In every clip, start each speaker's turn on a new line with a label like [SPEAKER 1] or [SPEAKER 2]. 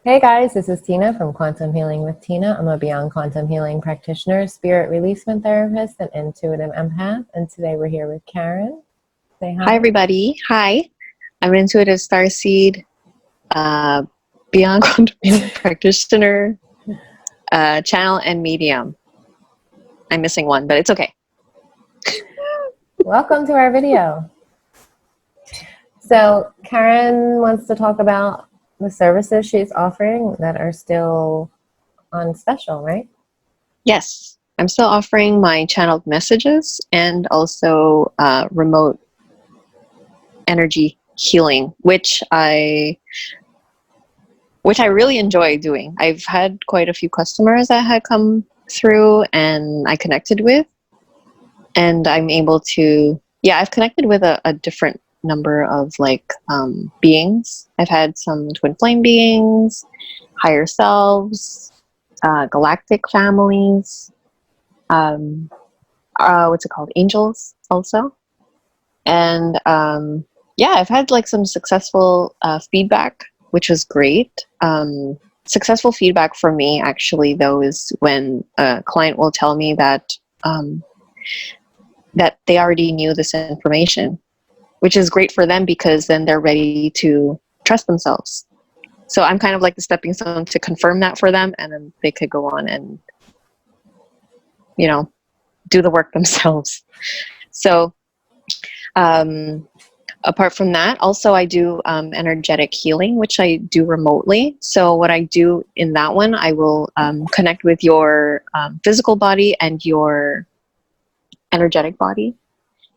[SPEAKER 1] Hey guys, this is Tina from Quantum Healing with Tina. I'm a Beyond Quantum Healing practitioner, spirit releasement therapist, and intuitive empath. And today we're here with Karen. Say hi.
[SPEAKER 2] Hi, everybody. Hi. I'm an intuitive Starseed, Beyond Quantum Healing practitioner, channel, and medium. I'm missing one, but it's okay.
[SPEAKER 1] Welcome to our video. So Karen wants to talk about the services she's offering that are still on special, right?
[SPEAKER 2] Yes, I'm still offering my channeled messages and also remote energy healing, which I really enjoy doing. I've had quite a few customers that had come through and I connected with, and I'm able to, I've connected with a different number of beings. I've had some twin flame beings, higher selves, galactic families, what's it called, angels also. And I've had some successful feedback, which was great. Successful feedback for me actually though is when a client will tell me that that they already knew this information, which is great for them because then they're ready to trust themselves. So I'm kind of like the stepping stone to confirm that for them, and then they could go on and, do the work themselves. So apart from that, also I do energetic healing, which I do remotely. So what I do in that one, I will connect with your physical body and your energetic body.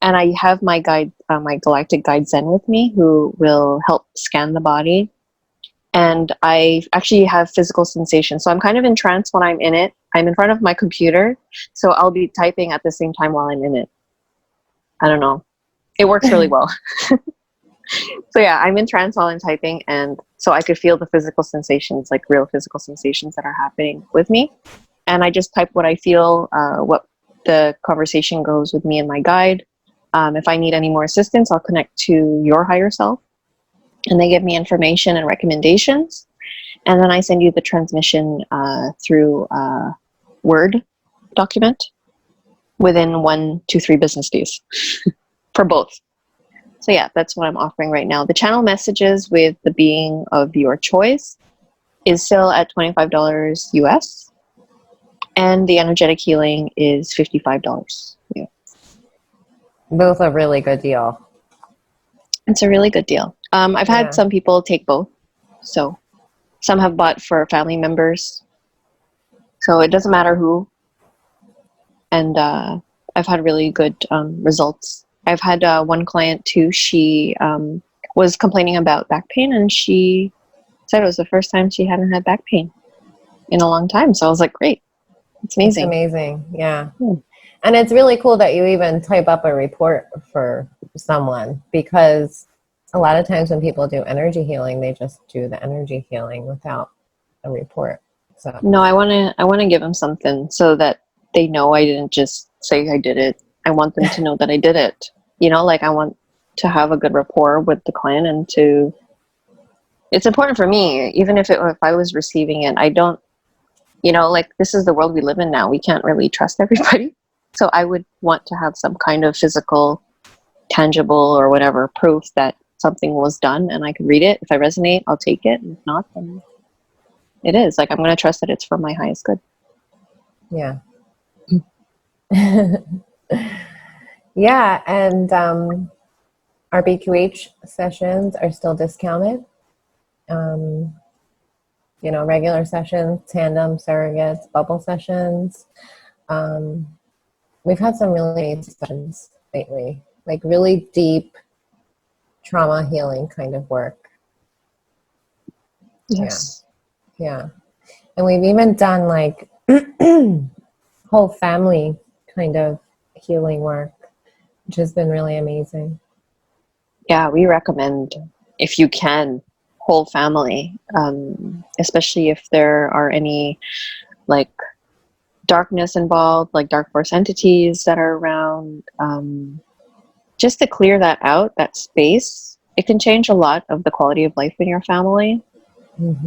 [SPEAKER 2] And I have my guide, my galactic guide Zen with me, who will help scan the body. And I actually have physical sensations. So I'm kind of in trance when I'm in it. I'm in front of my computer, so I'll be typing at the same time while I'm in it. I don't know. It works really well. So yeah, I'm in trance while I'm typing, and so I could feel the physical sensations, like real physical sensations that are happening with me. And I just type what I feel, what the conversation goes with me and my guide. If I need any more assistance, I'll connect to your higher self, and they give me information and recommendations. And then I send you the transmission through a Word document within 1 to 3 business days for both. So yeah, that's what I'm offering right now. The channel messages with the being of your choice is still at $25 US, and the energetic healing is $55. Yeah.
[SPEAKER 1] Both a really good deal.
[SPEAKER 2] It's a really good deal. I've had some people take both. So some have bought for family members. So it doesn't matter who. And I've had really good results. I've had one client too. She was complaining about back pain, and she said it was the first time she hadn't had back pain in a long time. So I was like, great. It's amazing.
[SPEAKER 1] It's amazing. Yeah. And it's really cool that you even type up a report for someone, because a lot of times when people do energy healing, they just do the energy healing without a report. So
[SPEAKER 2] no, I want to give them something so that they know I didn't just say I did it. I want them to know that I did it. I want to have a good rapport with the client, and it's important for me, even if I was receiving it, I don't, this is the world we live in now. We can't really trust everybody. So I would want to have some kind of physical, tangible, or whatever proof that something was done, and I could read it. If I resonate, I'll take it. And if not, then it is. I'm going to trust that it's for my highest good.
[SPEAKER 1] Yeah. Yeah, and our BQH sessions are still discounted. Regular sessions, tandem, surrogates, bubble sessions. We've had some really nice sessions lately, like really deep trauma healing kind of work.
[SPEAKER 2] Yes.
[SPEAKER 1] Yeah. And we've even done whole family kind of healing work, which has been really amazing.
[SPEAKER 2] Yeah, we recommend, if you can, whole family, especially if there are any darkness involved, like dark force entities that are around, just to clear that out, that space. It can change a lot of the quality of life in your family.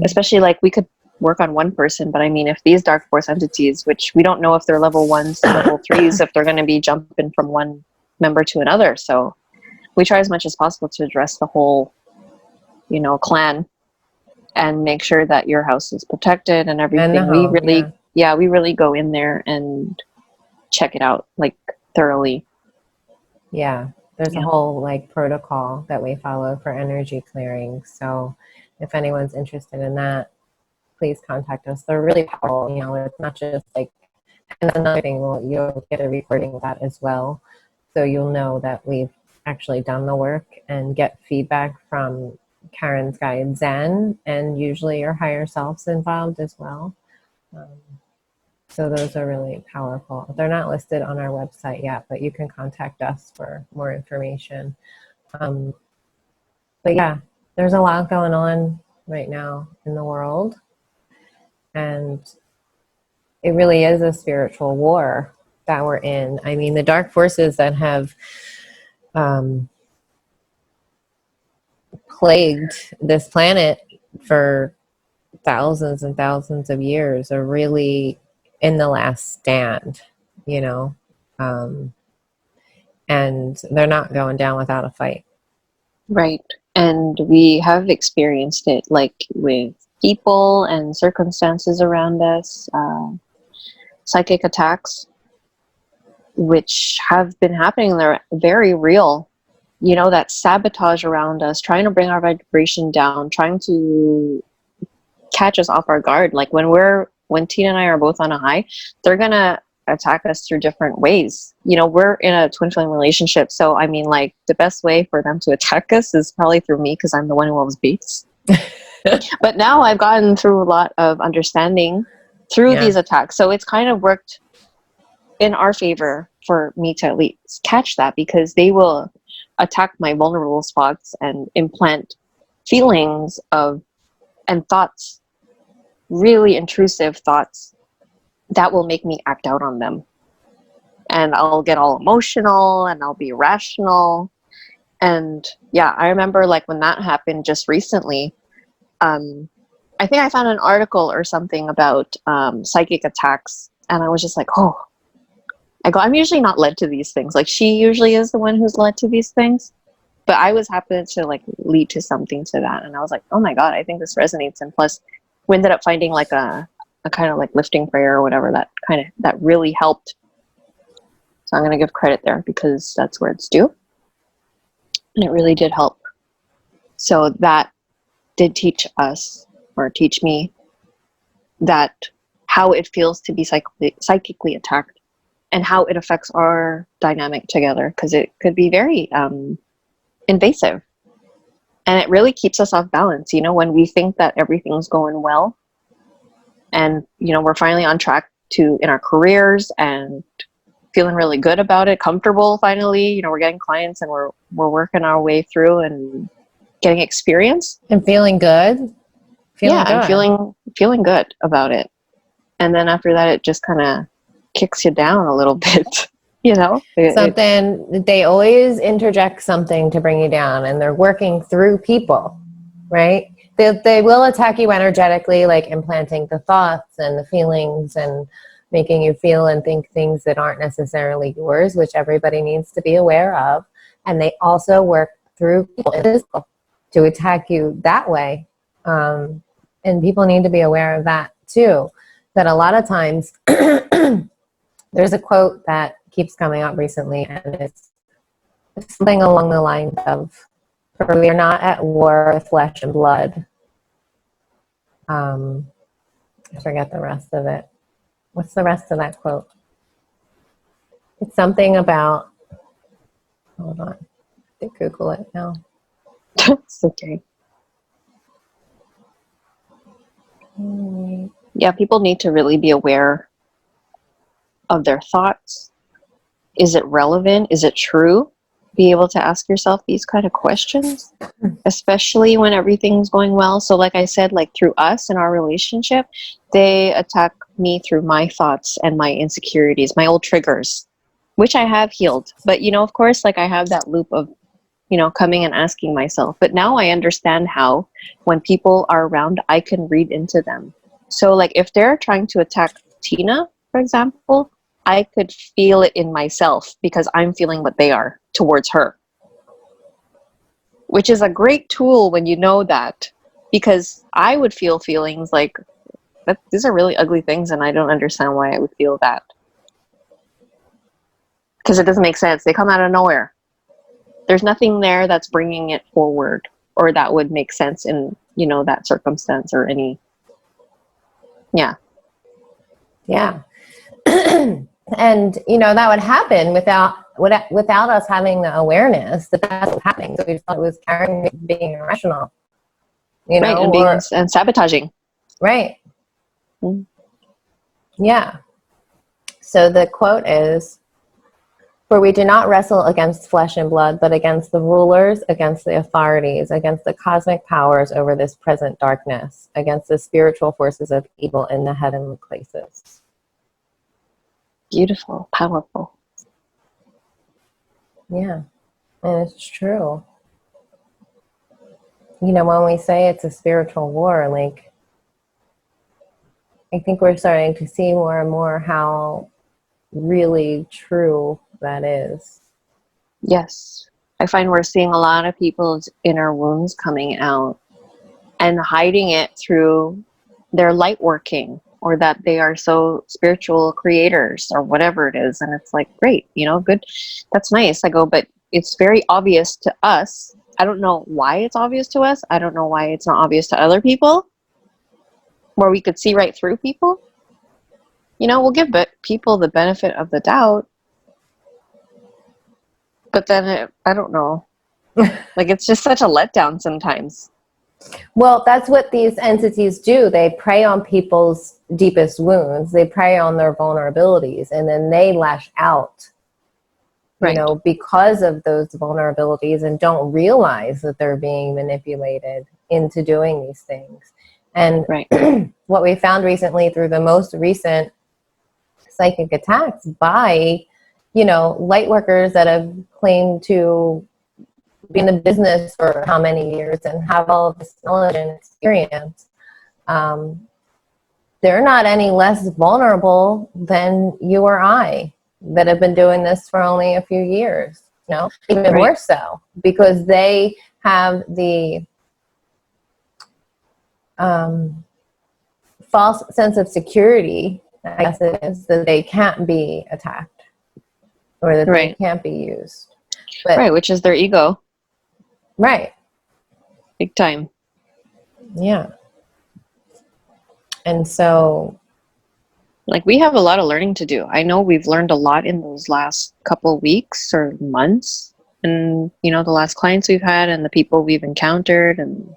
[SPEAKER 2] Especially like we could work on one person, but I mean, if these dark force entities, which we don't know if they're level 1s, level 3s, if they're going to be jumping from one member to another. So we try as much as possible to address the whole, you know, clan and make sure that your house is protected and everything.
[SPEAKER 1] And the
[SPEAKER 2] We
[SPEAKER 1] home,
[SPEAKER 2] really, yeah, we really go in there and check it out like thoroughly.
[SPEAKER 1] Yeah, there's a whole like protocol that we follow for energy clearing. So if anyone's interested in that, please contact us. They're really powerful. You know, it's not just like, and another thing, well, you'll get a recording of that as well. So you'll know that we've actually done the work and get feedback from Karen's guide Zen, and usually your higher self's involved as well. So those are really powerful. They're not listed on our website yet, but you can contact us for more information. But yeah, there's a lot going on right now in the world. And it really is a spiritual war that we're in. I mean, the dark forces that have plagued this planet for thousands and thousands of years are really in the last stand, you know, and they're not going down without a fight.
[SPEAKER 2] Right. And we have experienced it like with people and circumstances around us, psychic attacks, which have been happening. They're very real. You know, that sabotage around us, trying to bring our vibration down, trying to catch us off our guard. Like when Tina and I are both on a high, they're gonna attack us through different ways. You know, we're in a twin flame relationship, so I mean, like, the best way for them to attack us is probably through me, because I'm the one who always beats. But now I've gotten through a lot of understanding through these attacks, so it's kind of worked in our favor for me to at least catch that, because they will attack my vulnerable spots and implant feelings of and thoughts, really intrusive thoughts, that will make me act out on them. And I'll get all emotional and I'll be irrational. And yeah, I remember like when that happened just recently, I think I found an article or something about psychic attacks, and I was just like, oh, I'm usually not led to these things. Like, she usually is the one who's led to these things, but I was happy to like lead to something to that. And I was like, oh my God, I think this resonates. And plus we ended up finding like a kind of like lifting prayer or whatever that really helped. So I'm going to give credit there, because that's where it's due. And it really did help. So that did teach me that how it feels to be psychically attacked, and how it affects our dynamic together, because it could be very invasive, and it really keeps us off balance. You know, when we think that everything's going well, and you know, we're finally on track in our careers and feeling really good about it, comfortable finally, you know, we're getting clients and we're working our way through and getting experience
[SPEAKER 1] and feeling good.
[SPEAKER 2] And feeling good about it. And then after that, it just kind of kicks you down a little bit. You know,
[SPEAKER 1] they always interject something to bring you down, and they're working through people, right? They will attack you energetically, like implanting the thoughts and the feelings and making you feel and think things that aren't necessarily yours, which everybody needs to be aware of. And they also work through people to attack you that way. And people need to be aware of that too. That a lot of times, there's a quote that keeps coming up recently, and it's something along the lines of, "For we are not at war with flesh and blood." I forget the rest of it. What's the rest of that quote? It's something about, hold on, I can Google it now.
[SPEAKER 2] It's okay. Yeah, people need to really be aware of their thoughts. Is it relevant? Is it true? Be able to ask yourself these kind of questions, especially when everything's going well. So like I said, like through us and our relationship, they attack me through my thoughts and my insecurities, my old triggers, which I have healed. But you know, of course, like I have that loop of coming and asking myself. But now I understand how, when people are around, I can read into them. So like if they're trying to attack Tina, for example, I could feel it in myself because I'm feeling what they are towards her. Which is a great tool when you know that, because I would feel feelings like, these are really ugly things and I don't understand why I would feel that. Because it doesn't make sense. They come out of nowhere. There's nothing there that's bringing it forward or that would make sense in, that circumstance or any. Yeah.
[SPEAKER 1] Yeah. And, that would happen without us having the awareness that that's what's happening. So we thought it was Karen being irrational,
[SPEAKER 2] right, and sabotaging.
[SPEAKER 1] Right.
[SPEAKER 2] Mm.
[SPEAKER 1] Yeah. So the quote is, "For we do not wrestle against flesh and blood, but against the rulers, against the authorities, against the cosmic powers over this present darkness, against the spiritual forces of evil in the heavenly places."
[SPEAKER 2] Beautiful, powerful.
[SPEAKER 1] Yeah, and it's true. When we say it's a spiritual war, like, I think we're starting to see more and more how really true that is.
[SPEAKER 2] Yes. I find we're seeing a lot of people's inner wounds coming out and hiding it through their light working, or that they are so spiritual creators or whatever it is. And it's like, great, good. That's nice. I go, but it's very obvious to us. I don't know why it's obvious to us. I don't know why it's not obvious to other people, where we could see right through people. We'll give people the benefit of the doubt. But then I don't know. Like, it's just such a letdown sometimes.
[SPEAKER 1] Well, that's what these entities do. They prey on people's deepest wounds. They prey on their vulnerabilities, and then they lash out,
[SPEAKER 2] right,
[SPEAKER 1] because of those vulnerabilities, and don't realize that they're being manipulated into doing these things. And
[SPEAKER 2] right.
[SPEAKER 1] What we found recently through the most recent psychic attacks by, light workers that have claimed to be in the business for how many years and have all of this knowledge and experience, they're not any less vulnerable than you or I that have been doing this for only a few years, even
[SPEAKER 2] right.
[SPEAKER 1] more so, because they have the false sense of security, I guess it is, that they can't be attacked or that
[SPEAKER 2] right.
[SPEAKER 1] they can't be used. But,
[SPEAKER 2] right, which is their ego.
[SPEAKER 1] Right.
[SPEAKER 2] Big time.
[SPEAKER 1] Yeah. And so,
[SPEAKER 2] like, we have a lot of learning to do. I know we've learned a lot in those last couple weeks or months, and the last clients we've had and the people we've encountered and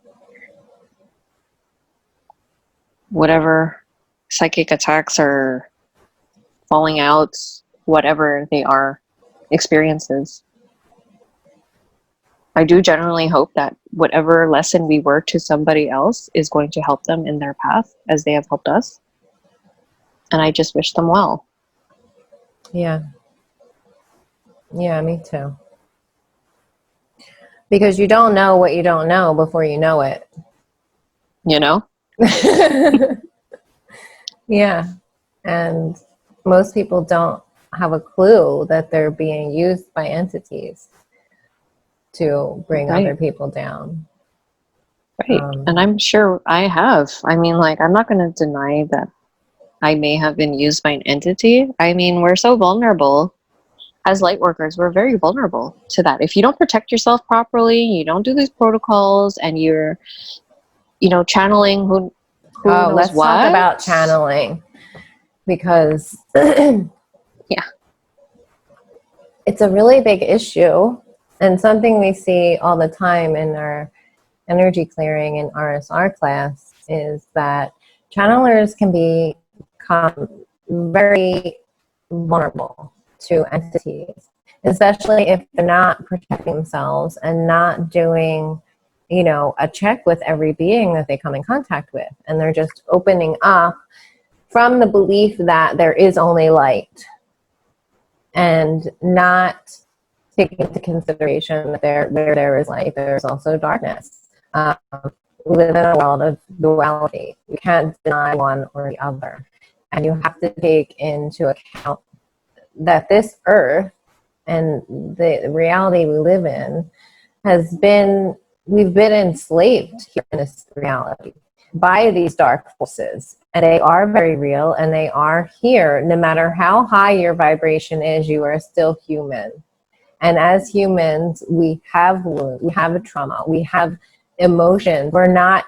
[SPEAKER 2] whatever psychic attacks or falling outs, whatever they are, experiences. I do generally hope that whatever lesson we were to somebody else is going to help them in their path as they have helped us. And I just wish them well.
[SPEAKER 1] Yeah. Yeah, me too. Because you don't know what you don't know before you know it. Yeah. And most people don't have a clue that they're being used by entities to bring
[SPEAKER 2] right.
[SPEAKER 1] other people down.
[SPEAKER 2] Right. And I'm sure I have. I mean, like, I'm not going to deny that I may have been used by an entity. I mean, we're so vulnerable as light workers. We're very vulnerable to that. If you don't protect yourself properly, you don't do these protocols, and you're, channeling who knows
[SPEAKER 1] let's
[SPEAKER 2] what.
[SPEAKER 1] talk about channeling, because
[SPEAKER 2] yeah,
[SPEAKER 1] it's a really big issue and something we see all the time in our energy clearing and RSR class, is that channelers can become very vulnerable to entities, especially if they're not protecting themselves and not doing, a check with every being that they come in contact with. And they're just opening up from the belief that there is only light, and not take into consideration that where there is light, there's also darkness. We live in a world of duality. You can't deny one or the other. And you have to take into account that this earth and the reality we live in we've been enslaved here in this reality by these dark forces. And they are very real, and they are here. No matter how high your vibration is, you are still human. And as humans, we have wounds, we have a trauma, we have emotions.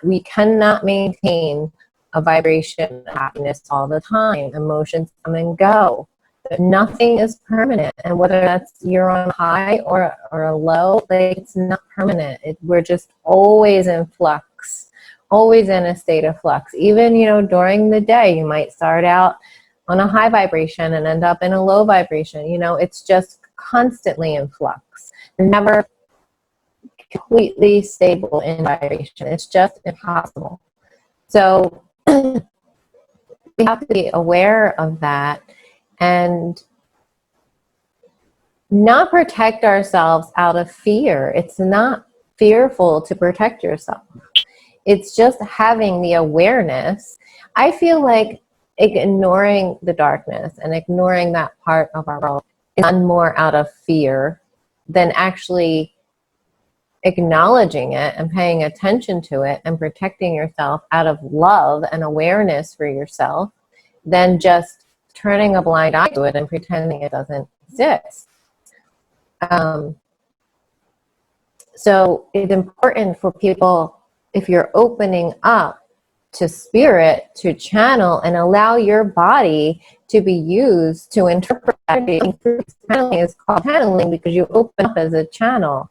[SPEAKER 1] We cannot maintain a vibration of happiness all the time. Emotions come and go. Nothing is permanent. And whether that's you're on a high or a low, like, it's not permanent. We're just always in flux, always in a state of flux. Even, during the day, you might start out on a high vibration and end up in a low vibration. It's just constantly in flux. Never completely stable in vibration. It's just impossible. So we have to be aware of that and not protect ourselves out of fear. It's not fearful to protect yourself. It's just having the awareness. I feel like ignoring the darkness and ignoring that part of our world is done more out of fear than actually acknowledging it and paying attention to it and protecting yourself out of love and awareness for yourself than just turning a blind eye to it and pretending it doesn't exist. So it's important for people, if you're opening up to spirit, to channel, and allow your body to be used to interpret. Channeling is called channeling because you open up as a channel.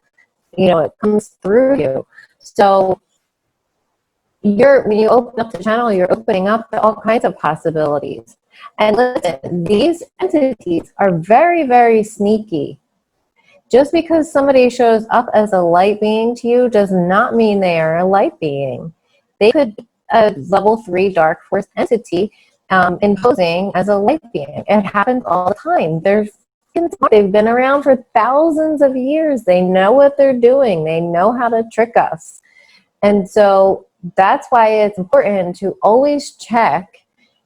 [SPEAKER 1] It comes through you. So when you open up the channel, you're opening up to all kinds of possibilities. And listen, these entities are very, very sneaky. Just because somebody shows up as a light being to you does not mean they are a light being. They could be a level 3 dark force entity imposing as a light being. It happens all the time. They've been around for thousands of years. They know what they're doing. They know how to trick us. And so that's why it's important to always check.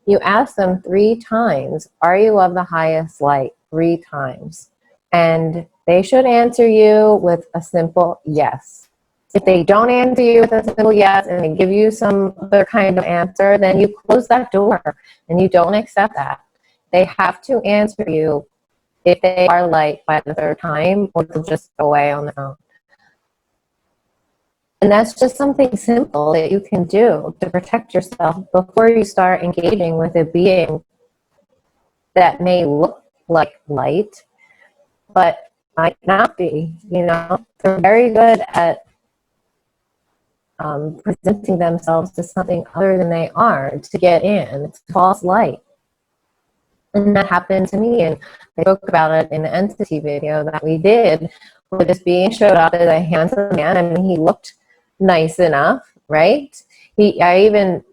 [SPEAKER 1] You ask them 3 times, are you of the highest light? 3 times. And they should answer you with a simple yes. If they don't answer you with a simple yes and they give you some other kind of answer, then you close that door and you don't accept that. They have to answer you if they are light by the 3rd time, or they'll just go away on their own. And that's just something simple that you can do to protect yourself before you start engaging with a being that may look like light, but might not be. They're very good at presenting themselves to something other than they are to get in. It's false light. And that happened to me, and I spoke about it in the entity video that we did, where this being showed up as a handsome man. I mean, he looked nice enough, right? I even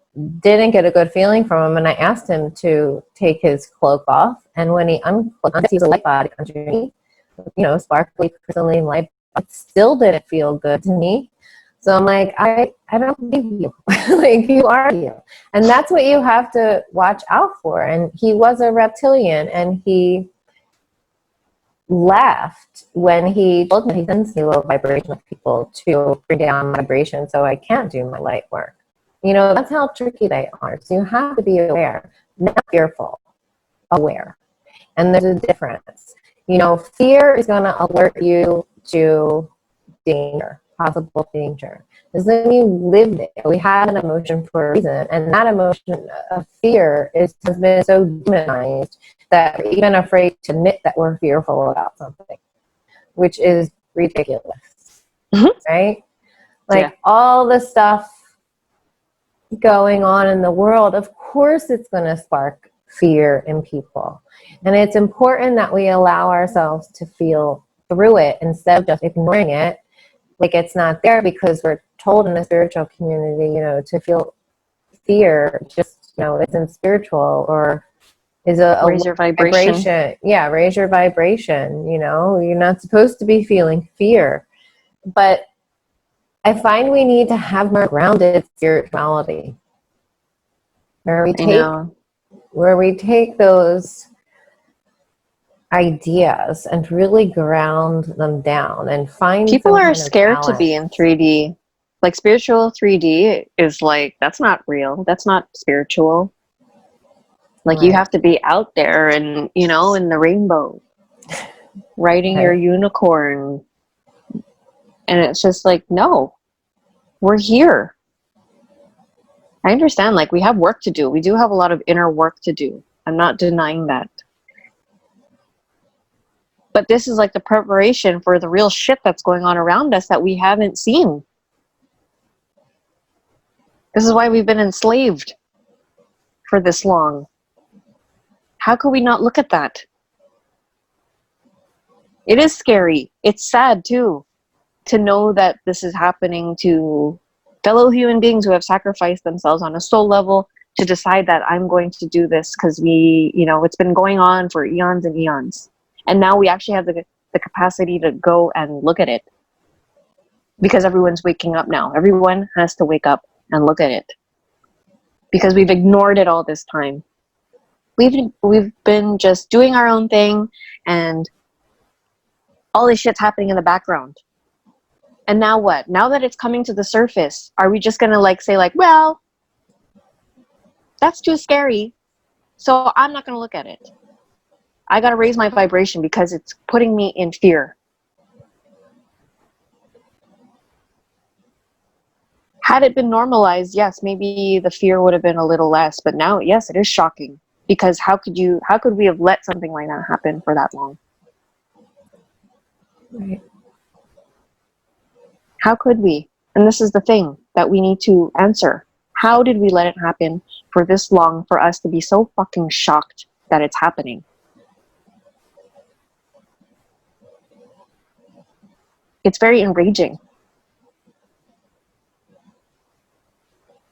[SPEAKER 1] didn't get a good feeling from him, and I asked him to take his cloak off, and when he uncloaked, he was a light body underneath, sparkly, crystalline light, but still didn't feel good to me. So I'm like, I don't believe you. Like, you are you. And that's what you have to watch out for. And he was a reptilian, and he laughed when he told me he sends me low vibration people to bring down vibration so I can't do my light work. That's how tricky they are. So you have to be aware, not fearful, aware. And there's a difference. Fear is going to alert you to danger, possible danger. Doesn't mean you live there. We have an emotion for a reason, and that emotion of fear has been so demonized that we're even afraid to admit that we're fearful about something, which is ridiculous, right? Like, all the stuff going on in the world, of course it's going to spark fear in people. And it's important that we allow ourselves to feel through it instead of just ignoring it like it's not there, because we're told in the spiritual community, to feel fear just, isn't spiritual, or is a
[SPEAKER 2] Raise your vibration.
[SPEAKER 1] Yeah, raise your vibration. You know, you're not supposed to be feeling fear. But I find we need to have more grounded spirituality where we
[SPEAKER 2] I
[SPEAKER 1] take
[SPEAKER 2] know.
[SPEAKER 1] those ideas and really ground them down and find
[SPEAKER 2] People
[SPEAKER 1] some
[SPEAKER 2] are
[SPEAKER 1] kind of
[SPEAKER 2] scared to be in
[SPEAKER 1] balance.
[SPEAKER 2] 3D. Like spiritual 3D is like, that's not real. That's not spiritual. Like you
[SPEAKER 1] Right.
[SPEAKER 2] have to be out there and, you know, in the rainbow, riding your
[SPEAKER 1] Right.
[SPEAKER 2] unicorn. And it's just like, no, we're here. I understand, like, we have work to do. We do have a lot of inner work to do. I'm not denying that. But this is like the preparation for the real shit that's going on around us that we haven't seen. This is why we've been enslaved for this long. How could we not look at that? It is scary. It's sad too, to know that this is happening to fellow human beings who have sacrificed themselves on a soul level to decide that I'm going to do this because we, you know, it's been going on for eons and eons. And now we actually have the capacity to go and look at it because everyone's waking up now. Everyone has to wake up and look at it because we've ignored it all this time. We've been just doing our own thing and all this shit's happening in the background. And now what? Now that it's coming to the surface, are we just gonna like say like, well, that's too scary, so I'm not gonna look at it. I gotta raise my vibration because it's putting me in fear. Had it been normalized, yes, maybe the fear would have been a little less, but now, yes, it is shocking because how could we have let something like that happen for that long?
[SPEAKER 1] Right.
[SPEAKER 2] How could we? And this is the thing that we need to answer. How did we let it happen for this long for us to be so fucking shocked that it's happening? It's very enraging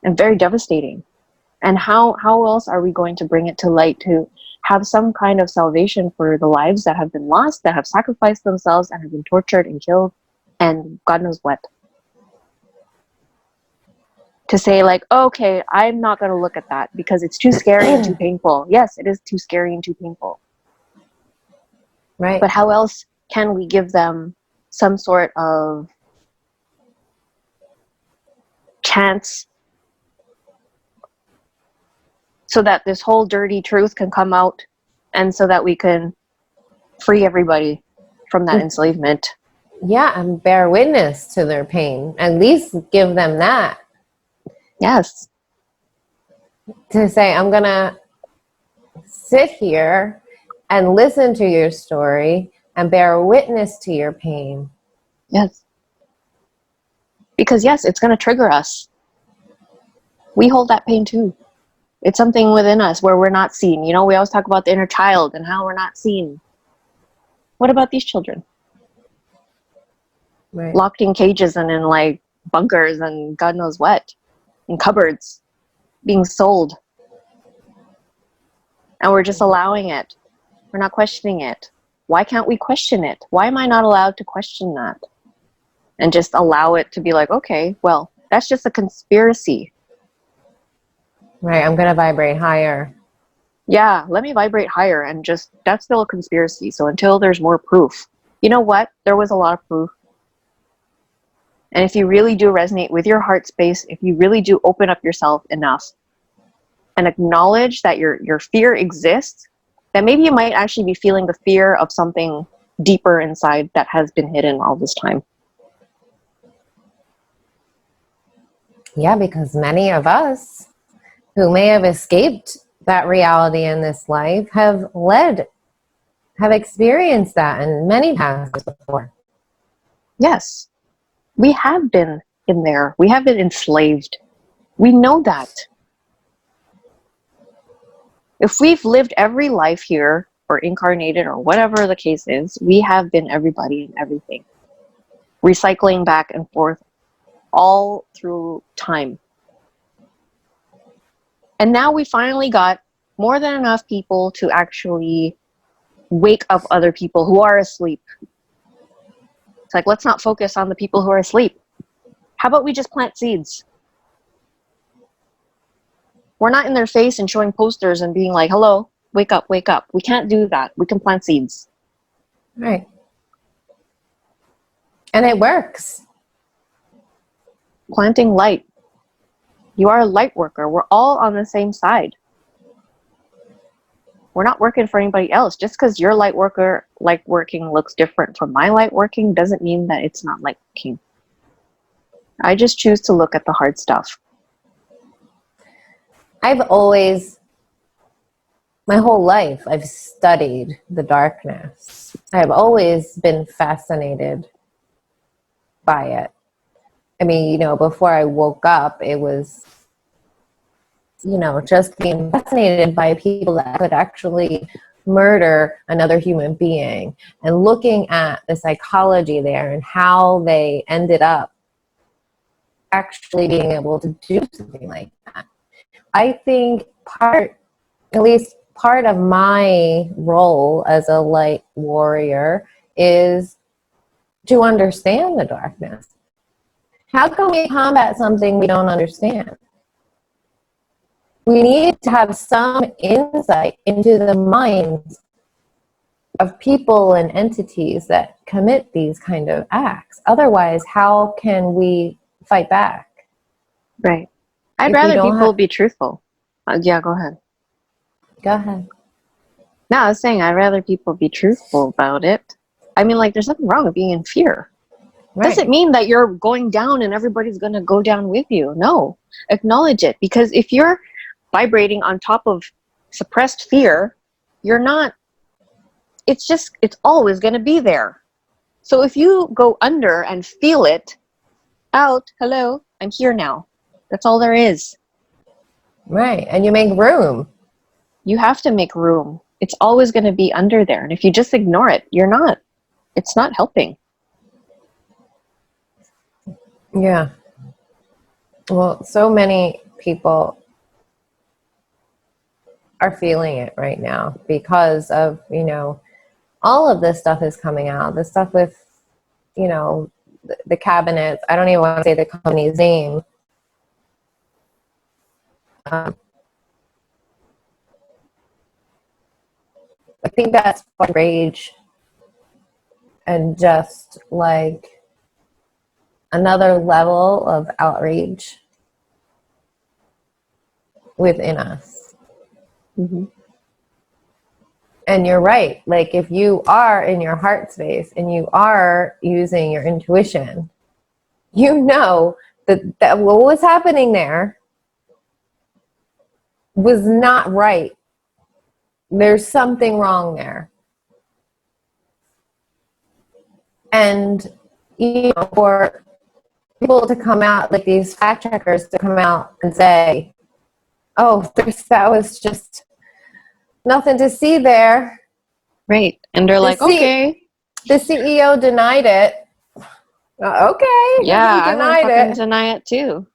[SPEAKER 2] and very devastating. And how else are we going to bring it to light to have some kind of salvation for the lives that have been lost, that have sacrificed themselves and have been tortured and killed and God knows what? To say like, okay, I'm not going to look at that because it's too scary and too painful. Yes, it is too scary and too painful.
[SPEAKER 1] Right.
[SPEAKER 2] But how else can we give them some sort of chance so that this whole dirty truth can come out and so that we can free everybody from that enslavement?
[SPEAKER 1] Yeah, and bear witness to their pain. At least give them that.
[SPEAKER 2] Yes.
[SPEAKER 1] To say, I'm going to sit here and listen to your story and bear witness to your pain.
[SPEAKER 2] Yes. Because yes, it's going to trigger us. We hold that pain too. It's something within us where we're not seen. You know, we always talk about the inner child and how we're not seen. What about these children?
[SPEAKER 1] Right.
[SPEAKER 2] Locked in cages and in like bunkers and God knows what, in cupboards, being sold. And we're just allowing it. We're not questioning it. Why can't we question it? Why am I not allowed to question that? And just allow it to be like, okay, well, that's just a conspiracy.
[SPEAKER 1] Right. I'm going to vibrate higher.
[SPEAKER 2] Yeah, let me vibrate higher and just, that's still a conspiracy. So until there's more proof, you know what? There was a lot of proof. And if you really do resonate with your heart space, if you really do open up yourself enough and acknowledge that your fear exists, then maybe you might actually be feeling the fear of something deeper inside that has been hidden all this time.
[SPEAKER 1] Yeah, because many of us who may have escaped that reality in this life have experienced that in many paths before.
[SPEAKER 2] Yes, we have been in there. We have been enslaved. We know that. If we've lived every life here or incarnated or whatever the case is, we have been everybody and everything. Recycling back and forth all through time. And now we finally got more than enough people to actually wake up other people who are asleep. It's like, let's not focus on the people who are asleep. How about we just plant seeds? We're not in their face and showing posters and being like, hello, wake up, wake up. We can't do that. We can plant seeds.
[SPEAKER 1] Right. And it works.
[SPEAKER 2] Planting light. You are a light worker. We're all on the same side. We're not working for anybody else. Just because your light working looks different from my light working doesn't mean that it's not light working. I just choose to look at the hard stuff.
[SPEAKER 1] I've always, my whole life, I've studied the darkness. I've always been fascinated by it. I mean, you know, before I woke up, it was, you know, just being fascinated by people that could actually murder another human being and looking at the psychology there and how they ended up actually being able to do something like that. I think at least part of my role as a light warrior is to understand the darkness. How can we combat something we don't understand? We need to have some insight into the minds of people and entities that commit these kind of acts. Otherwise, how can we fight back?
[SPEAKER 2] Right. I'd
[SPEAKER 1] If
[SPEAKER 2] rather people be truthful. Yeah, go ahead.
[SPEAKER 1] Go ahead.
[SPEAKER 2] No, I was saying I'd rather people be truthful about it. I mean, like, there's nothing wrong with being in fear.
[SPEAKER 1] Right.
[SPEAKER 2] Doesn't mean that you're going down and everybody's going to go down with you. No. Acknowledge it. Because if you're vibrating on top of suppressed fear, you're not, it's always going to be there. So if you go under and feel it out, hello, I'm here now. That's all there is.
[SPEAKER 1] Right. And you make room.
[SPEAKER 2] You have to make room. It's always going to be under there. And if you just ignore it, it's not helping.
[SPEAKER 1] Yeah. Well, so many people are feeling it right now because of, you know, all of this stuff is coming out. The stuff with, you know, the cabinets. I don't even want to say the company's name. I think that's rage and just like another level of outrage within us.
[SPEAKER 2] Mm-hmm.
[SPEAKER 1] And you're right. Like if you are in your heart space and you are using your intuition, you know that what was happening there was not right. There's something wrong there. And you know, for people to come out, like these fact checkers to come out and say, oh, that was just nothing to see there.
[SPEAKER 2] Right. And they're like, okay.
[SPEAKER 1] The CEO denied it. Okay.
[SPEAKER 2] Yeah,
[SPEAKER 1] he
[SPEAKER 2] I'm going to
[SPEAKER 1] denied
[SPEAKER 2] fucking
[SPEAKER 1] it.
[SPEAKER 2] deny it too. You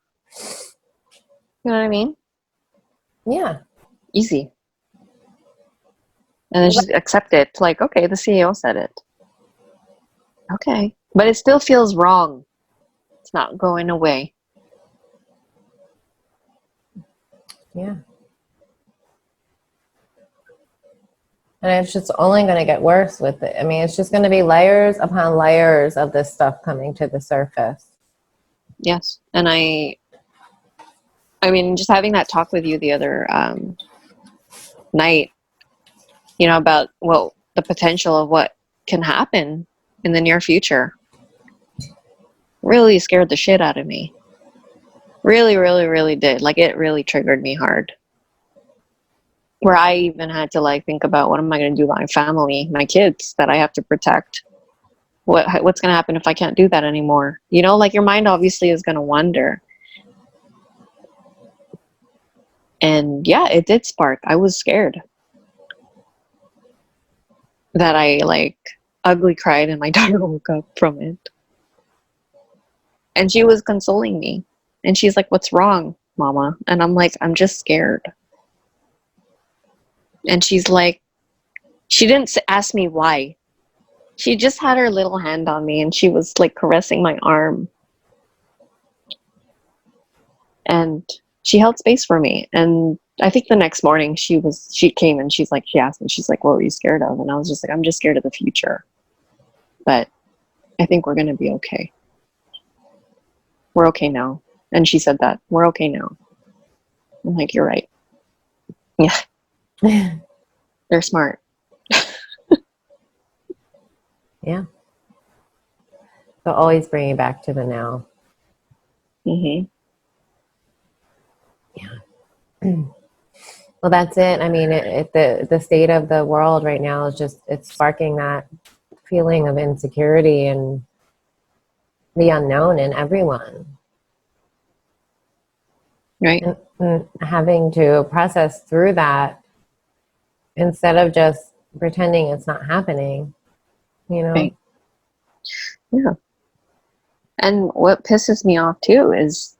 [SPEAKER 2] know what I mean?
[SPEAKER 1] Yeah.
[SPEAKER 2] Easy. And then just accept it. Like, okay, the CEO said it. Okay. But it still feels wrong. It's not going away.
[SPEAKER 1] Yeah. And it's just only going to get worse with it. I mean, it's just going to be layers upon layers of this stuff coming to the surface.
[SPEAKER 2] Yes. And I mean, just having that talk with you the other night, you know, about, well, the potential of what can happen in the near future really scared the shit out of me. Really, really, really did. Like, it really triggered me hard. Where I even had to, like, think about what am I going to do about my family, my kids that I have to protect. What's going to happen if I can't do that anymore? You know, like, your mind obviously is going to wander. And yeah, it did spark. I was scared that I, like, ugly cried and my daughter woke up from it. And she was consoling me. And she's like, what's wrong, Mama? And I'm like, I'm just scared. And she's like, she didn't ask me why. She just had her little hand on me and she was like caressing my arm. And she held space for me. And I think the next morning she came and she asked me, she's like, what were you scared of? And I was just like, I'm just scared of the future. But I think we're going to be okay. We're okay now. And she said that. We're okay now. I'm like, you're right. Yeah. They're smart.
[SPEAKER 1] Yeah. So always bring you back to the now.
[SPEAKER 2] Mm-hmm.
[SPEAKER 1] Yeah. Well, that's it. I mean, the state of the world right now is just, it's sparking that feeling of insecurity and the unknown in everyone.
[SPEAKER 2] Right.
[SPEAKER 1] And having to process through that instead of just pretending it's not happening, you know?
[SPEAKER 2] Right. Yeah. And what pisses me off too is,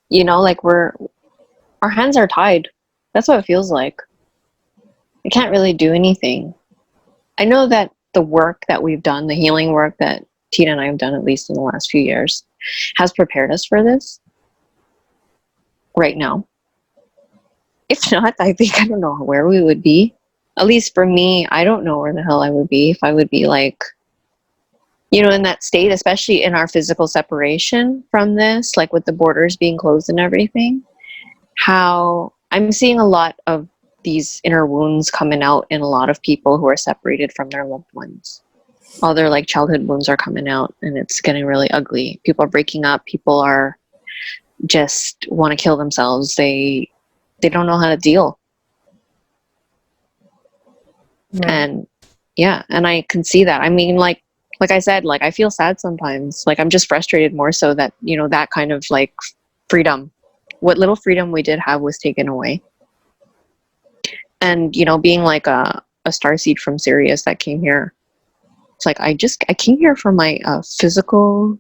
[SPEAKER 2] you know, like our hands are tied. That's what it feels like. I can't really do anything. I know that the work that we've done, the healing work that Tina and I have done, at least in the last few years, has prepared us for this right now. If not, I think, I don't know where we would be. At least for me, I don't know where the hell I would be if I would be like, you know, in that state, especially in our physical separation from this, like with the borders being closed and everything, how I'm seeing a lot of these inner wounds coming out in a lot of people who are separated from their loved ones. All their like childhood wounds are coming out and it's getting really ugly. People are breaking up. People are just want to kill themselves. They don't know how to deal.
[SPEAKER 1] Right.
[SPEAKER 2] And yeah, and I can see that. I mean, like I said, like I feel sad sometimes. Like I'm just frustrated more so that, you know, that kind of like freedom, what little freedom we did have was taken away. And, you know, being like a starseed from Sirius that came here, it's like I came here for my physical,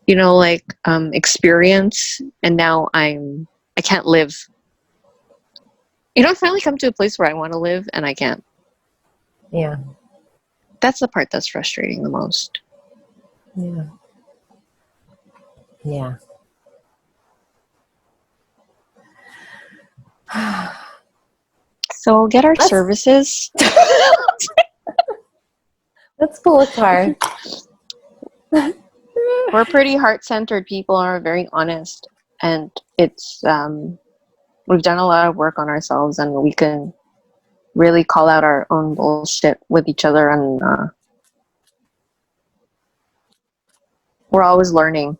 [SPEAKER 2] you know, like experience, and now I can't live. You know, I finally come to a place where I want to live and I can't.
[SPEAKER 1] Yeah.
[SPEAKER 2] That's the part that's frustrating the most.
[SPEAKER 1] Yeah. Yeah.
[SPEAKER 2] So get our services.
[SPEAKER 1] Let's pull a card.
[SPEAKER 2] We're pretty heart-centered people, are very honest, and it's we've done a lot of work on ourselves, and we can really call out our own bullshit with each other, and we're always learning.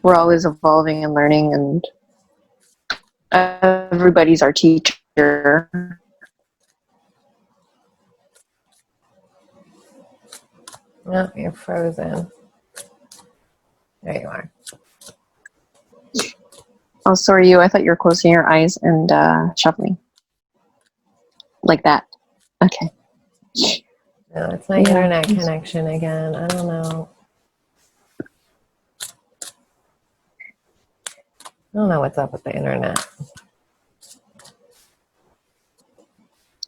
[SPEAKER 2] We're always evolving and learning, and everybody's our teacher.
[SPEAKER 1] Oh, you're frozen. There you are.
[SPEAKER 2] Oh, sorry, you. I thought you were closing your eyes and shuffling. Like that. Okay.
[SPEAKER 1] No, it's my internet connection again. I don't know. I don't know what's up with the internet.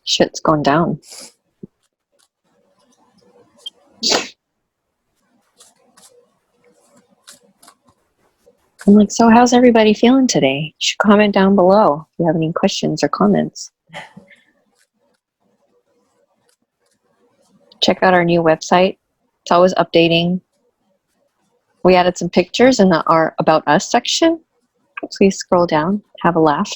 [SPEAKER 2] Shit's going down. I'm like, so how's everybody feeling today? You should comment down below if you have any questions or comments. Check out our new website. It's always updating. We added some pictures in our About Us section. Please scroll down, have a laugh.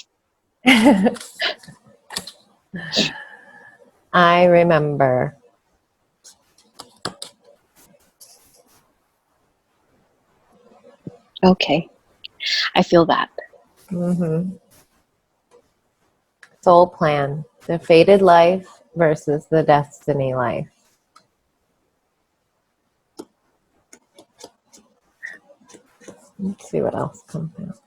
[SPEAKER 1] I remember.
[SPEAKER 2] Okay. I feel that.
[SPEAKER 1] Mm-hmm. Soul plan. The fated life versus the destiny life. Let's see what else comes out.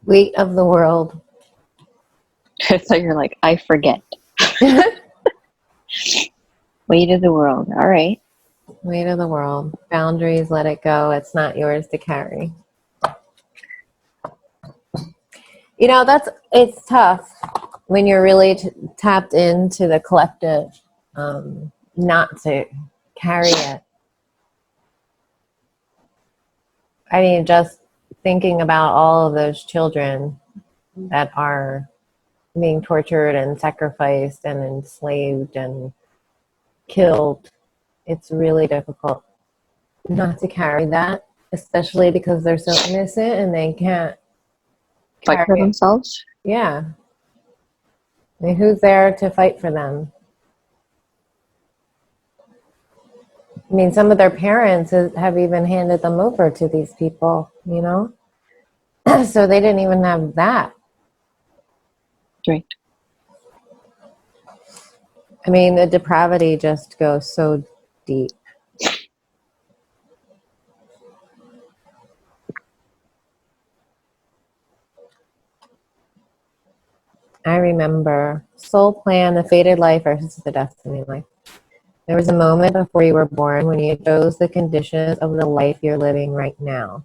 [SPEAKER 1] Weight of the world.
[SPEAKER 2] So you're like, I forget. Weight of the world. All right.
[SPEAKER 1] Weight of the world. Boundaries, let it go. It's not yours to carry. You know, it's tough when you're really tapped into the collective, not to carry it. I mean, just thinking about all of those children that are being tortured and sacrificed and enslaved and killed, it's really difficult not to carry that, especially because they're so innocent and they can't
[SPEAKER 2] Fight for
[SPEAKER 1] carry it.
[SPEAKER 2] themselves?
[SPEAKER 1] Yeah. I mean, who's there to fight for them? I mean, some of their parents have even handed them over to these people, you know? So they didn't even have that.
[SPEAKER 2] Right.
[SPEAKER 1] I mean, the depravity just goes so deep. I remember soul plan, the fated life versus the destiny life. There was a moment before you were born when you chose the conditions of the life you're living right now.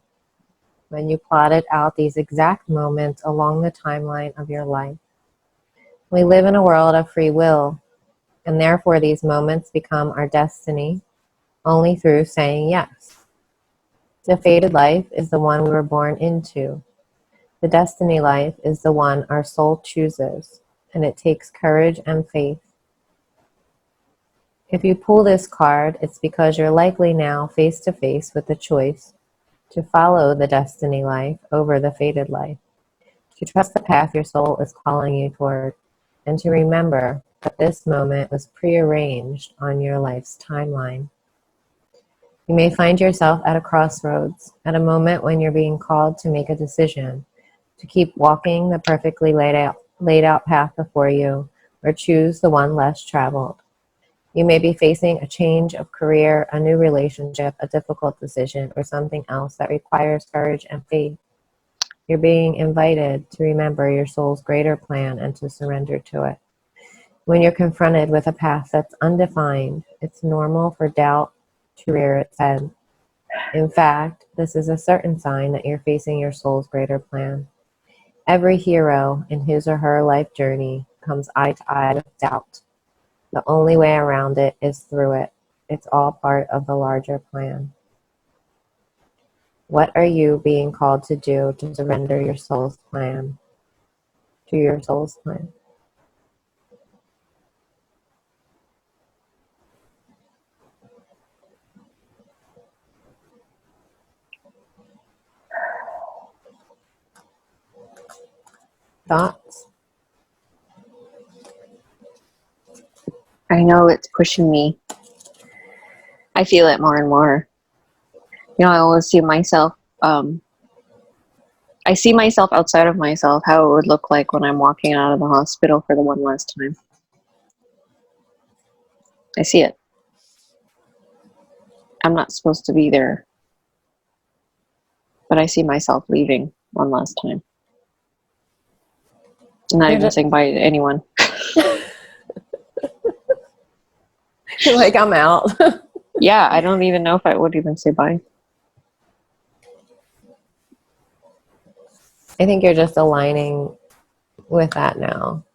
[SPEAKER 1] When you plotted out these exact moments along the timeline of your life. We live in a world of free will, and therefore these moments become our destiny only through saying yes. The fated life is the one we were born into. The destiny life is the one our soul chooses, and it takes courage and faith. If you pull this card, it's because you're likely now face to face with the choice to follow the destiny life over the fated life, to trust the path your soul is calling you toward, and to remember that this moment was prearranged on your life's timeline. You may find yourself at a crossroads, at a moment when you're being called to make a decision, to keep walking the perfectly laid out path before you, or choose the one less traveled. You may be facing a change of career, a new relationship, a difficult decision, or something else that requires courage and faith. You're being invited to remember your soul's greater plan and to surrender to it. When you're confronted with a path that's undefined, it's normal for doubt to rear its head. In fact, this is a certain sign that you're facing your soul's greater plan. Every hero in his or her life journey comes eye to eye with doubt. The only way around it is through it. It's all part of the larger plan. What are you being called to do to surrender your soul's plan? To your soul's plan. Thoughts?
[SPEAKER 2] I know it's pushing me. I feel it more and more. You know, I always see myself, I see myself outside of myself, how it would look like when I'm walking out of the hospital for the one last time. I see it. I'm not supposed to be there, but I see myself leaving one last time. Not even saying bye to anyone.
[SPEAKER 1] Like, I'm out.
[SPEAKER 2] Yeah, I don't even know if I would even say bye.
[SPEAKER 1] I think you're just aligning with that now.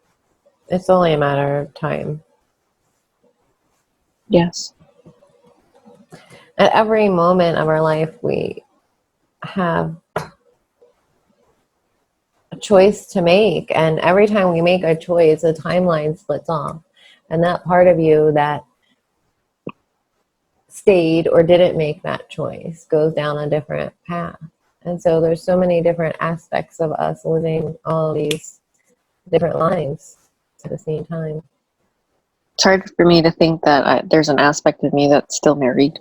[SPEAKER 1] It's only a matter of time.
[SPEAKER 2] Yes.
[SPEAKER 1] At every moment of our life, we have a choice to make. And every time we make a choice, the timeline splits off. And that part of you that stayed or didn't make that choice goes down a different path. And so there's so many different aspects of us living all these different lives at the same time.
[SPEAKER 2] It's hard for me to think that there's an aspect of me that's still married.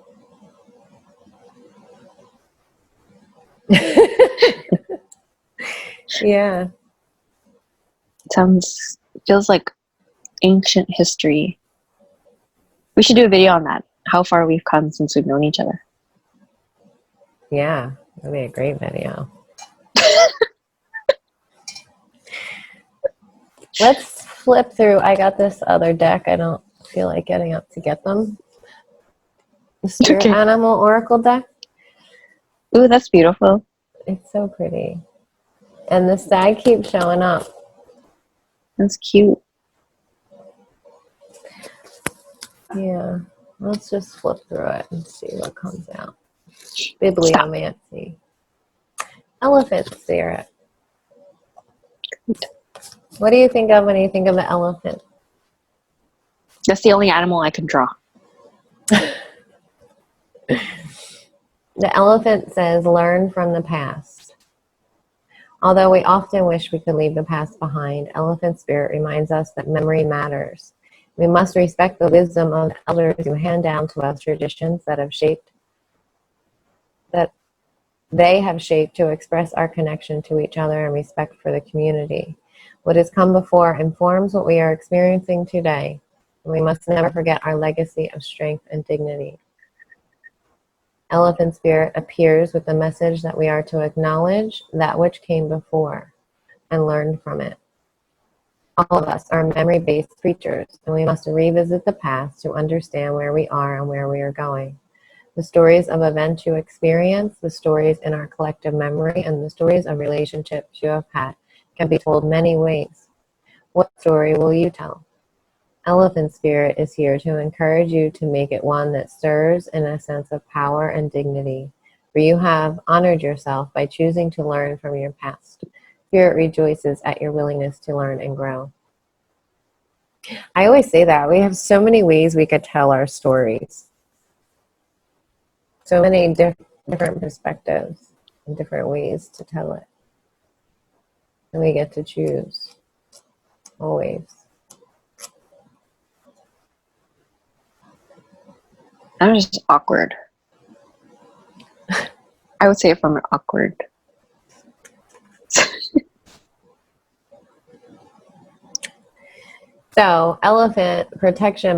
[SPEAKER 1] Yeah.
[SPEAKER 2] Feels like ancient history. We should do a video on that. How far we've come since we've known each other.
[SPEAKER 1] Yeah, that'd be a great video. Let's flip through. I got this other deck. I don't feel like getting up to get them. The Spirit
[SPEAKER 2] Okay.
[SPEAKER 1] Animal Oracle deck.
[SPEAKER 2] Ooh, that's beautiful.
[SPEAKER 1] It's so pretty. And the stag keeps showing up.
[SPEAKER 2] That's cute.
[SPEAKER 1] Yeah. Let's just flip through it and see what comes out.
[SPEAKER 2] Stop.
[SPEAKER 1] Bibliomancy. Elephant spirit. What do you think of when you think of the elephant?
[SPEAKER 2] That's the only animal I can draw.
[SPEAKER 1] The elephant says, learn from the past. Although we often wish we could leave the past behind, elephant spirit reminds us that memory matters. We must respect the wisdom of the elders who hand down to us traditions that they have shaped to express our connection to each other and respect for the community. What has come before informs what we are experiencing today, and we must never forget our legacy of strength and dignity. Elephant spirit appears with the message that we are to acknowledge that which came before and learn from it. All of us are memory-based creatures, and we must revisit the past to understand where we are and where we are going. The stories of events you experience, the stories in our collective memory, and the stories of relationships you have had can be told many ways. What story will you tell? Elephant spirit is here to encourage you to make it one that stirs in a sense of power and dignity, for you have honored yourself by choosing to learn from your past. Spirit rejoices at your willingness to learn and grow. I always say that. We have so many ways we could tell our stories. So many different perspectives and different ways to tell it. And we get to choose. Always.
[SPEAKER 2] I'm just awkward. I would say it from awkward.
[SPEAKER 1] So, elephant protection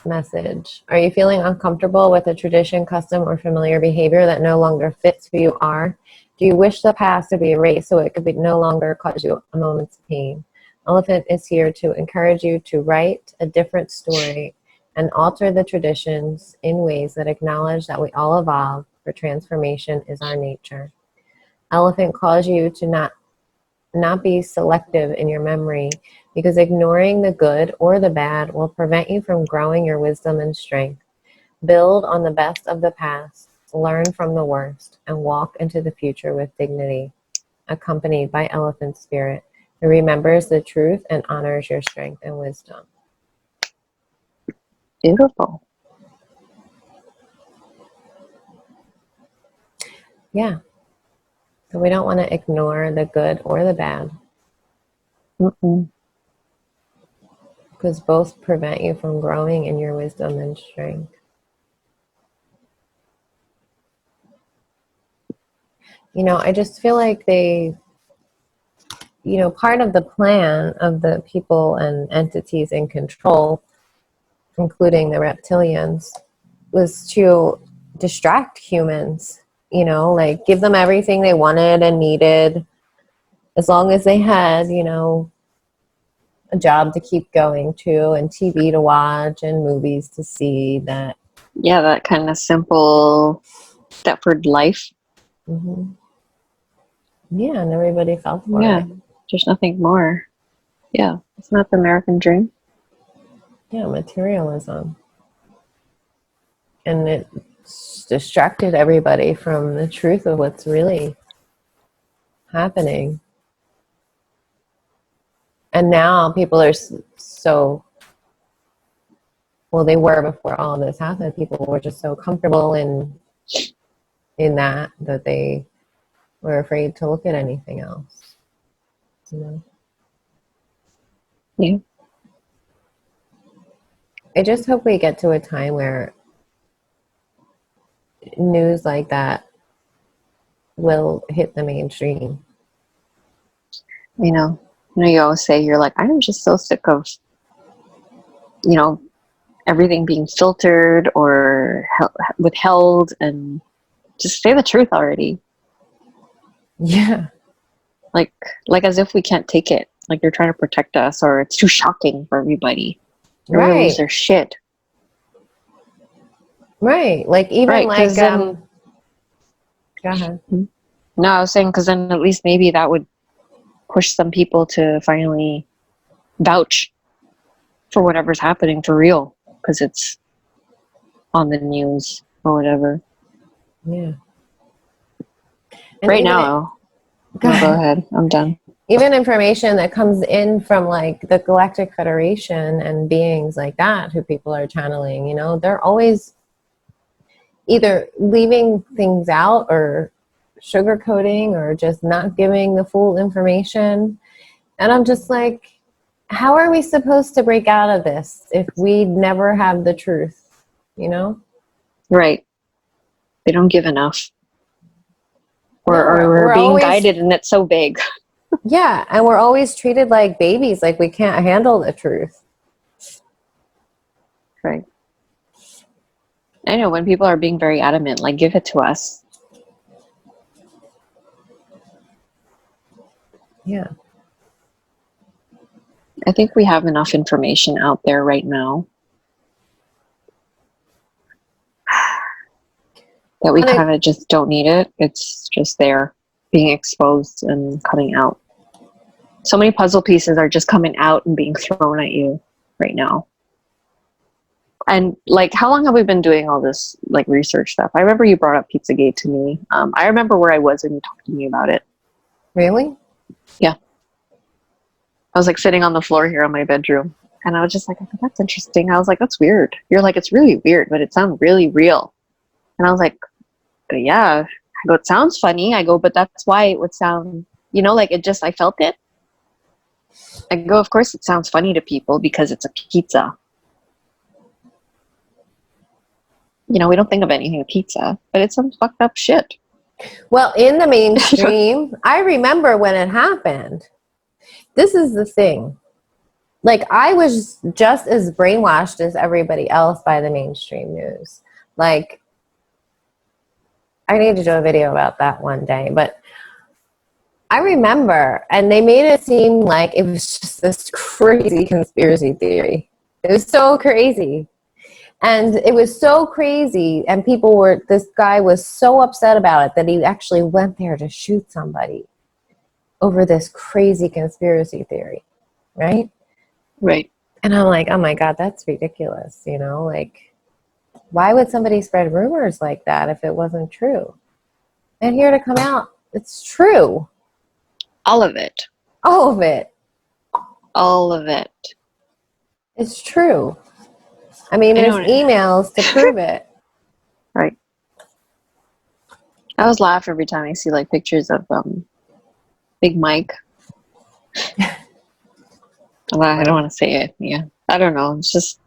[SPEAKER 1] message. Are you feeling uncomfortable with a tradition, custom, or familiar behavior that no longer fits who you are? Do you wish the past to be erased so it could no longer cause you a moment's pain? Elephant is here to encourage you to write a different story and alter the traditions in ways that acknowledge that we all evolve, for transformation is our nature. Elephant calls you to not be selective in your memory, because ignoring the good or the bad will prevent you from growing your wisdom and strength. Build on the best of the past, learn from the worst, and walk into the future with dignity, accompanied by elephant spirit, who remembers the truth and honors your strength and wisdom.
[SPEAKER 2] Beautiful.
[SPEAKER 1] Yeah. So we don't want to ignore the good or the bad, because both prevent you from growing in your wisdom and strength. You know, I just feel like part of the plan of the people and entities in control, including the reptilians, was to distract humans, like give them everything they wanted and needed, as long as they had, a job to keep going to and TV to watch and movies to see. That
[SPEAKER 2] Yeah, that kind of simple Stepford life.
[SPEAKER 1] Mm-hmm. Yeah, and everybody fell for
[SPEAKER 2] Yeah,
[SPEAKER 1] it.
[SPEAKER 2] there's nothing more. Yeah, it's not the American dream.
[SPEAKER 1] Yeah, materialism. And it distracted everybody from the truth of what's really happening. And now people are so, well, they were before all of this happened. People were just so comfortable in that they were afraid to look at anything else.
[SPEAKER 2] Yeah.
[SPEAKER 1] I just hope we get to a time where news like that will hit the mainstream.
[SPEAKER 2] You always say, you're like, I'm just so sick of, everything being filtered or withheld, and just say the truth already.
[SPEAKER 1] Yeah.
[SPEAKER 2] Like as if we can't take it. Like they're trying to protect us, or it's too shocking for everybody. They're gonna lose
[SPEAKER 1] Right.
[SPEAKER 2] their shit.
[SPEAKER 1] Right. Like even
[SPEAKER 2] Right,
[SPEAKER 1] like
[SPEAKER 2] because then,
[SPEAKER 1] go ahead.
[SPEAKER 2] no, I was saying because then at least maybe that would push some people to finally vouch for whatever's happening for real, because it's on the news or whatever.
[SPEAKER 1] Yeah. And
[SPEAKER 2] Right
[SPEAKER 1] even
[SPEAKER 2] now, no, go ahead. I'm done.
[SPEAKER 1] even information that comes in from like the Galactic Federation and beings like that who people are channeling, you know, they're always either leaving things out or sugarcoating or just not giving the full information. And I'm just like, how are we supposed to break out of this if we never have the truth, you know?
[SPEAKER 2] Right. They don't give enough.
[SPEAKER 1] No,
[SPEAKER 2] Or we're
[SPEAKER 1] we're
[SPEAKER 2] being
[SPEAKER 1] always,
[SPEAKER 2] guided and it's so big.
[SPEAKER 1] yeah, and we're always treated like babies, like we can't handle the truth.
[SPEAKER 2] Right. I know when people are being very adamant, like, give it to us.
[SPEAKER 1] Yeah.
[SPEAKER 2] I think we have enough information out there right now that we kind of just don't need it. It's just there being exposed and coming out. So many puzzle pieces are just coming out and being thrown at you right now. And like, how long have we been doing all this like research stuff? I remember you brought up Pizzagate to me. I remember where I was when you talked to me about it.
[SPEAKER 1] Really?
[SPEAKER 2] Yeah. I was like sitting on the floor here in my bedroom, and I was just like, oh, that's interesting. I was like, that's weird. You're like, it's really weird, but it sounds really real. And I was like, yeah. I go, it sounds funny. I go, but that's why it would sound, you know, like it just, I felt it. I go, of course it sounds funny to people because it's a pizza. You know, we don't think of anything pizza, but it's some fucked up shit.
[SPEAKER 1] Well, in the mainstream, I remember when it happened. This is the thing. Like, I was just as brainwashed as everybody else by the mainstream news. Like, I need to do a video about that one day. But I remember, and they made it seem like it was just this crazy conspiracy theory. It was so crazy. And it was so crazy, and people were, this guy was so upset about it that he actually went there to shoot somebody over this crazy conspiracy theory, right?
[SPEAKER 2] Right.
[SPEAKER 1] And I'm like, oh my God, that's ridiculous, you know? Like, why would somebody spread rumors like that if it wasn't true? And here to come out, it's true.
[SPEAKER 2] All of it.
[SPEAKER 1] All of it.
[SPEAKER 2] All of it.
[SPEAKER 1] It's true. I mean, there's emails to prove it.
[SPEAKER 2] Right. I always laugh every time I see like pictures of Big Mike. Well, I don't want to say it. Yeah. I don't know. It's just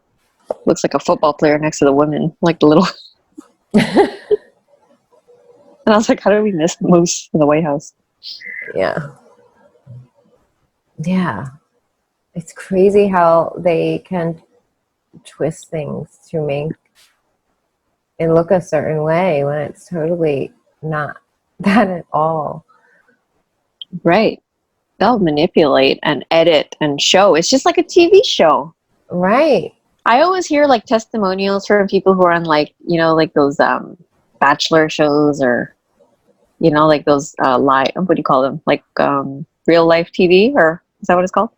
[SPEAKER 2] looks like a football player next to the women, like the little. And I was like, how did we miss the moose in the White House?
[SPEAKER 1] Yeah. Yeah. It's crazy how they can twist things to make it look a certain way when it's totally not that at all.
[SPEAKER 2] Right. They'll manipulate and edit and show. It's just like a TV show.
[SPEAKER 1] Right.
[SPEAKER 2] I always hear like testimonials from people who are on like, you know, like those bachelor shows or, you know, like those live, what do you call them? Like real life TV, or is that what it's called?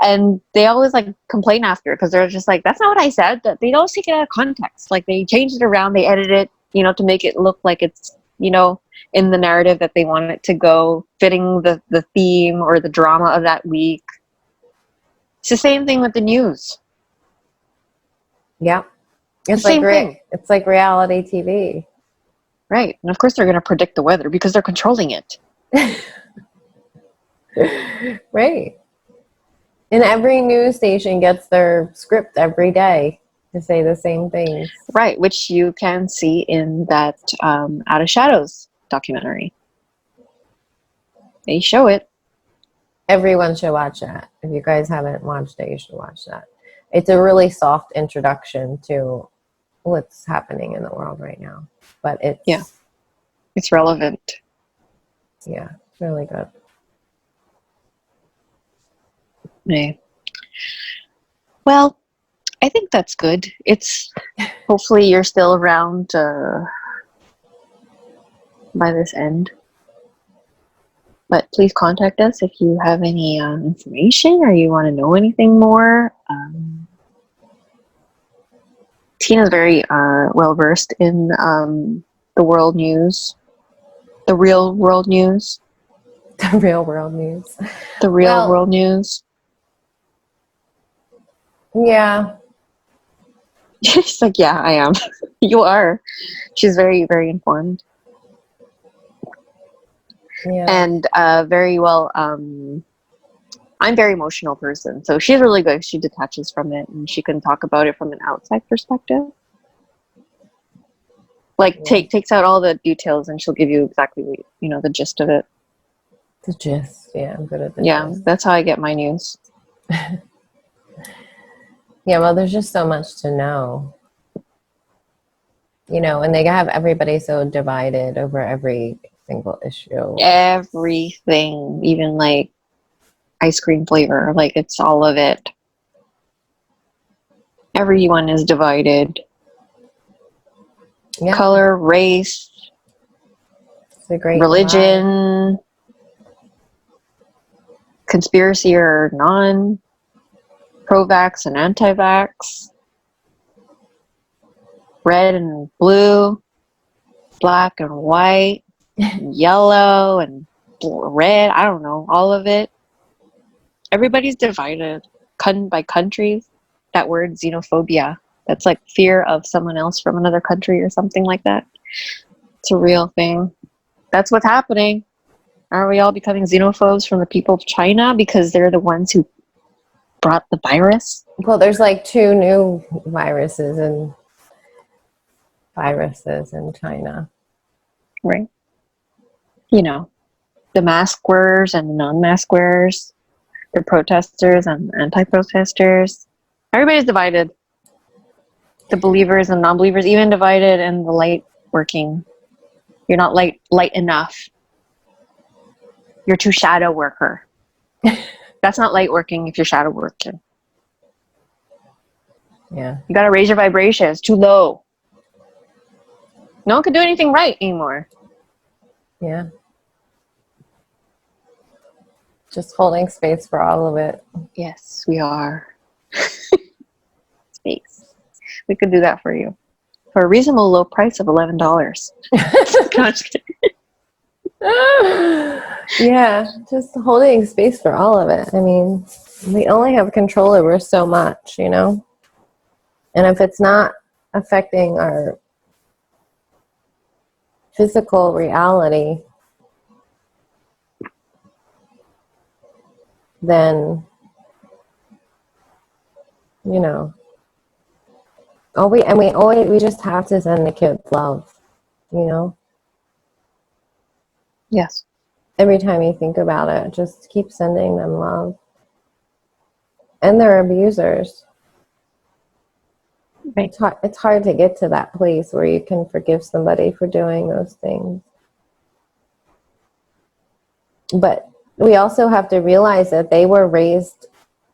[SPEAKER 2] And they always like complain after because they're just like, that's not what I said. That they don't take it out of context. Like they change it around, they edit it, you know, to make it look like it's, you know, in the narrative that they want it to go, fitting the theme or the drama of that week. It's the same thing with the news.
[SPEAKER 1] Yeah. It's
[SPEAKER 2] the
[SPEAKER 1] like
[SPEAKER 2] same thing.
[SPEAKER 1] It's like reality TV.
[SPEAKER 2] Right. And of course they're going to predict the weather because they're controlling it.
[SPEAKER 1] Right. And every news station gets their script every day to say the same things.
[SPEAKER 2] Right, which you can see in that Out of Shadows documentary. They show it.
[SPEAKER 1] Everyone should watch that. If you guys haven't watched it, you should watch that. It's a really soft introduction to what's happening in the world right now. But
[SPEAKER 2] it's relevant.
[SPEAKER 1] Yeah, it's really good.
[SPEAKER 2] Yeah. Well, I think that's good. It's hopefully you're still around by this end. But please contact us if you have any information or you want to know anything more. Tina's very well versed in the world news, the real world news,
[SPEAKER 1] The real world news.
[SPEAKER 2] the real world news.
[SPEAKER 1] Yeah.
[SPEAKER 2] She's like, yeah, I am. You are. She's very, very informed.
[SPEAKER 1] Yeah.
[SPEAKER 2] And very well. I'm a very emotional person, so she's really good. She detaches from it, and she can talk about it from an outside perspective. Like takes out all the details, and she'll give you exactly the gist of it.
[SPEAKER 1] The gist. Yeah, I'm good at the gist.
[SPEAKER 2] That's how I get my news.
[SPEAKER 1] Yeah, well, there's just so much to know. And they have everybody so divided over every single issue.
[SPEAKER 2] Everything, even like ice cream flavor, like it's all of it. Everyone is divided.
[SPEAKER 1] Yeah.
[SPEAKER 2] Color, race,
[SPEAKER 1] it's a great
[SPEAKER 2] religion, divide. Conspiracy or non, pro-vax and anti-vax, red and blue, black and white, yellow and red, I don't know, all of it. Everybody's divided by countries. That word, xenophobia, that's like fear of someone else from another country or something like that. It's a real thing. That's what's happening. Are we all becoming xenophobes from the people of China because they're the ones who brought the virus?
[SPEAKER 1] Well, there's like 2 new viruses in China.
[SPEAKER 2] Right. The mask wearers and the non-mask wearers, the protesters and anti-protesters. Everybody's divided. The believers and non-believers, even divided in the light working. You're not light enough. You're too shadow worker. That's not light working if you're shadow working.
[SPEAKER 1] Yeah.
[SPEAKER 2] You gotta raise your vibration. It's too low. No one can do anything right anymore.
[SPEAKER 1] Yeah. Just holding space for all of it.
[SPEAKER 2] Yes, we are. Space. We could do that for you. For a reasonable low price of $11.
[SPEAKER 1] Yeah, just holding space for all of it. I mean, we only have control over so much, And if it's not affecting our physical reality, then, we just have to send the kids love,
[SPEAKER 2] Yes.
[SPEAKER 1] Every time you think about it, just keep sending them love. And they're abusers.
[SPEAKER 2] Right.
[SPEAKER 1] It's hard to get to that place where you can forgive somebody for doing those things. But we also have to realize that they were raised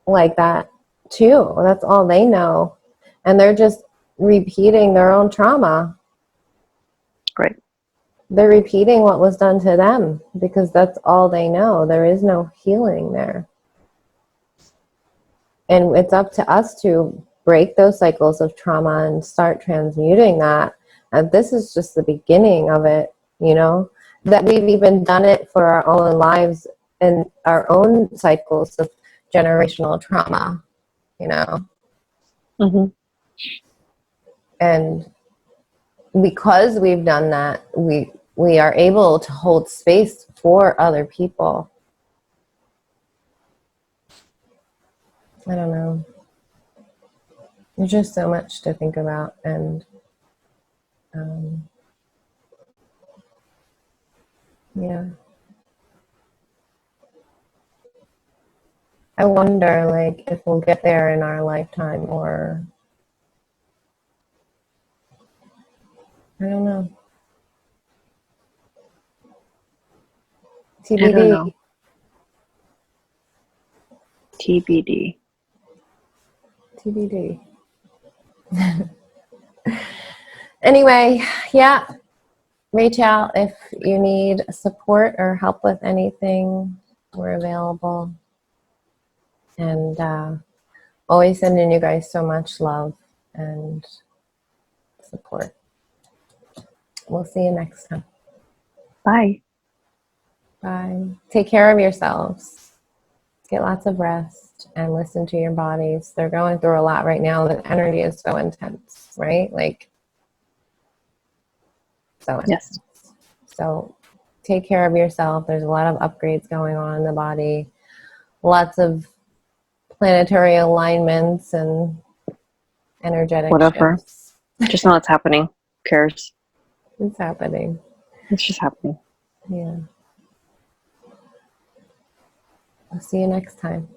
[SPEAKER 1] like that too. That's all they know. And they're just repeating their own trauma.
[SPEAKER 2] Right.
[SPEAKER 1] They're repeating what was done to them because that's all they know. There is no healing there. And it's up to us to break those cycles of trauma and start transmuting that. And this is just the beginning of it, that we've even done it for our own lives and our own cycles of generational trauma,
[SPEAKER 2] Mm-hmm.
[SPEAKER 1] And because we've done that, we are able to hold space for other people. I don't know. There's just so much to think about, and yeah. I wonder, if we'll get there in our lifetime, or I don't know. TBD.
[SPEAKER 2] I don't know. TBD.
[SPEAKER 1] TBD. Anyway, yeah, reach out if you need support or help with anything. We're available. And always sending you guys so much love and support. We'll see you next time.
[SPEAKER 2] Bye.
[SPEAKER 1] Bye. Take care of yourselves. Get lots of rest and listen to your bodies. They're going through a lot right now. The energy is so intense, right? Like, so intense.
[SPEAKER 2] Yes.
[SPEAKER 1] So take care of yourself. There's a lot of upgrades going on in the body. Lots of planetary alignments and energetic
[SPEAKER 2] Whatever.
[SPEAKER 1] shifts.
[SPEAKER 2] Just know it's happening. Who cares?
[SPEAKER 1] It's happening.
[SPEAKER 2] It's just happening.
[SPEAKER 1] Yeah. I'll see you next time.